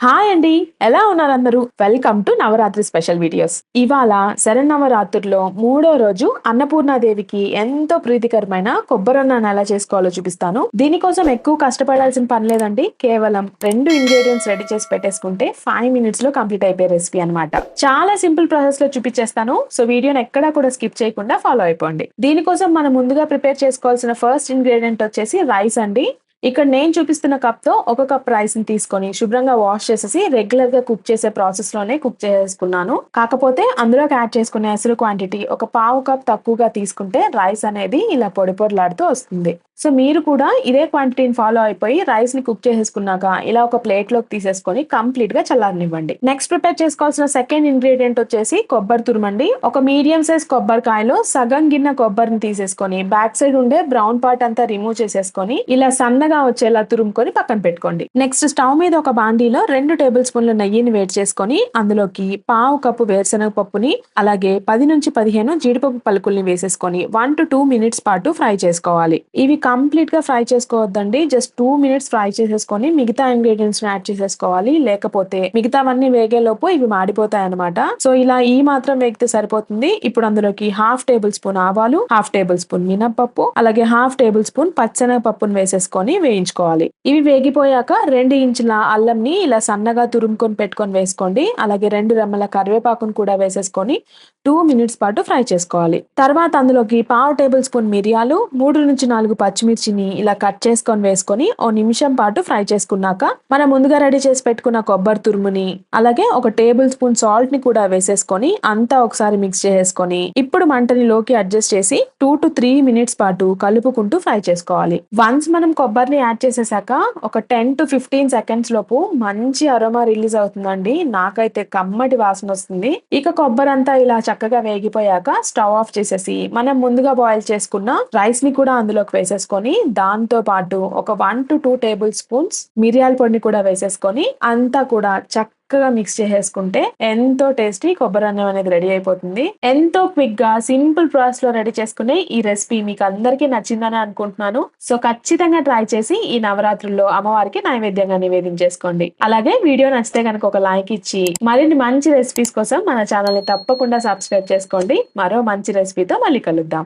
Hi అండి. ఎలా ఉన్నారు అందరూ? Welcome to Navaratri special videos. ఇవాళ శరన్నవరాత్రుల్లో మూడో రోజు అన్నపూర్ణాదేవికి ఎంతో ప్రీతికరమైన కొబ్బరన్నాన్ని ఎలా చేసుకోవాలో చూపిస్తాను. దీనికోసం ఎక్కువ కష్టపడాల్సిన పని లేదండి. కేవలం 2 ఇంగ్రీడియంట్స్ రెడీ చేసి పెట్టేసుకుంటే 5 మినిట్స్ లో కంప్లీట్ అయిపోయే రెసిపీ అన్నమాట. చాలా సింపుల్ ప్రాసెస్ లో చూపించేస్తాను. సో వీడియోని ఎక్కడా కూడా స్కిప్ చేయకుండా ఫాలో అయిపోండి. దీనికోసం మనం ముందుగా ప్రిపేర్ చేసుకోవాల్సిన ఫస్ట్ ఇంగ్రీడియంట్ వచ్చేసి రైస్ అండి. ఇక్కడ నేను చూపిస్తున్న కప్ తో ఒక కప్ రైస్ ని తీసుకొని శుభ్రంగా వాష్ చేసేసి రెగ్యులర్ గా కుక్ చేసే ప్రాసెస్ లోనే కుక్ చేసుకున్నాను. కాకపోతే అందులోకి యాడ్ చేసుకునే ఎసరు క్వాంటిటీ ఒక పావు కప్ తక్కువగా తీసుకుంటే రైస్ అనేది ఇలా పొడి పొడిలాడుతూ వస్తుంది. సో మీరు కూడా ఇదే క్వాంటిటీని ఫాలో అయిపోయి రైస్ ని కుక్ చేసేసుకున్నాక ఇలా ఒక ప్లేట్ లోకి తీసేసుకొని కంప్లీట్ గా చల్లారనివ్వండి. నెక్స్ట్ ప్రిపేర్ చేసుకోవాల్సిన సెకండ్ ఇంగ్రీడియంట్ వచ్చేసి కొబ్బరి తురుమండి. ఒక మీడియం సైజ్ కొబ్బరికాయలో సగం గిన్నె కొబ్బరిని తీసేసుకొని బ్యాక్ సైడ్ ఉండే బ్రౌన్ పార్ట్ అంతా రిమూవ్ చేసేసుకొని ఇలా సన్నగా వచ్చేలా తురుముకొని పక్కన పెట్టుకోండి. నెక్స్ట్ స్టవ్ మీద ఒక బాండీలో 2 టేబుల్ స్పూన్ల నెయ్యిని వేడి చేసుకొని అందులోకి పావు కప్పు వేరుశనగ పప్పుని అలాగే 10 నుంచి 15 జీడిపప్పు పలుకుల్ని వేసేసుకొని 1 to 2 మినిట్స్ పాటు ఫ్రై చేసుకోవాలి. ఇవి కంప్లీట్ గా ఫ్రై చేసుకోవద్దండి. జస్ట్ 2 మినిట్స్ ఫ్రై చేసేసుకొని మిగతా ఇంగ్రీడియంట్స్ ని యాడ్ చేసేసుకోవాలి. లేకపోతే మిగతావన్నీ వేగేలోపు ఇవి మాడిపోతాయి అనమాట. సో ఇలా ఈ మాత్రం వేగితే సరిపోతుంది. ఇప్పుడు అందులోకి హాఫ్ టేబుల్ స్పూన్ ఆవాలు, హాఫ్ టేబుల్ స్పూన్ మినపప్పు అలాగే హాఫ్ టేబుల్ స్పూన్ పచ్చెనగ పప్పును వేసేసుకొని వేయించుకోవాలి. ఇవి వేగిపోయాక 2 ఇంచుల అల్లంని ఇలా సన్నగా తురుముకొని పెట్టుకొని వేసుకోండి. అలాగే 2 రెమ్మల కరివేపాకును కూడా వేసేసుకొని 2 మినిట్స్ పాటు ఫ్రై చేసుకోవాలి. తర్వాత అందులోకి పావు టేబుల్ స్పూన్ మిరియాలు, 3 నుంచి 4 పచ్చిమిర్చిని ఇలా కట్ చేసుకొని వేసుకొని ఓ నిమిషం పాటు ఫ్రై చేసుకున్నాక మనం ముందుగా రెడీ చేసి పెట్టుకున్న కొబ్బరి తురుముని అలాగే ఒక టేబుల్ స్పూన్ సాల్ట్ ని కూడా వేసేసుకొని అంతా ఒకసారి మిక్స్ చేసుకొని ఇప్పుడు మంటని లోకి అడ్జస్ట్ చేసి 2 to 3 మినిట్స్ పాటు కలుపుకుంటూ ఫ్రై చేసుకోవాలి. వన్స్ మనం కొబ్బరిని యాడ్ చేసేసాక ఒక 10 to 15 సెకండ్స్ లోపు మంచి అరోమా రిలీజ్ అవుతుందండి. నాకైతే కమ్మటి వాసన వస్తుంది. ఇక కొబ్బరి అంతా ఇలా చక్కగా వేగిపోయాక స్టవ్ ఆఫ్ చేసేసి మనం ముందుగా బాయిల్ చేసుకున్న రైస్ ని కూడా అందులోకి వేసేసుకొని దాంతో పాటు ఒక 1 to 2 టేబుల్ స్పూన్స్ మిరియాల పొడిని కూడా వేసేసుకొని అంతా కూడా చక్కగా మిక్స్ చేసేసుకుంటే ఎంతో టేస్టీ కొబ్బరి అన్నం అనేది రెడీ అయిపోతుంది. ఎంతో క్విక్ గా సింపుల్ ప్రాసెస్ లో రెడీ చేసుకునే ఈ రెసిపీ మీకు అందరికీ నచ్చిందని అనుకుంటున్నాను. సో ఖచ్చితంగా ట్రై చేసి ఈ నవరాత్రుల్లో అమ్మవారికి నైవేద్యంగా నివేదించేసుకోండి. అలాగే వీడియో నచ్చితే కనుక ఒక లైక్ ఇచ్చి మరిన్ని మంచి రెసిపీస్ కోసం మన ఛానల్ ని తప్పకుండా సబ్స్క్రైబ్ చేసుకోండి. మరో మంచి రెసిపీతో మళ్ళీ కలుద్దాం.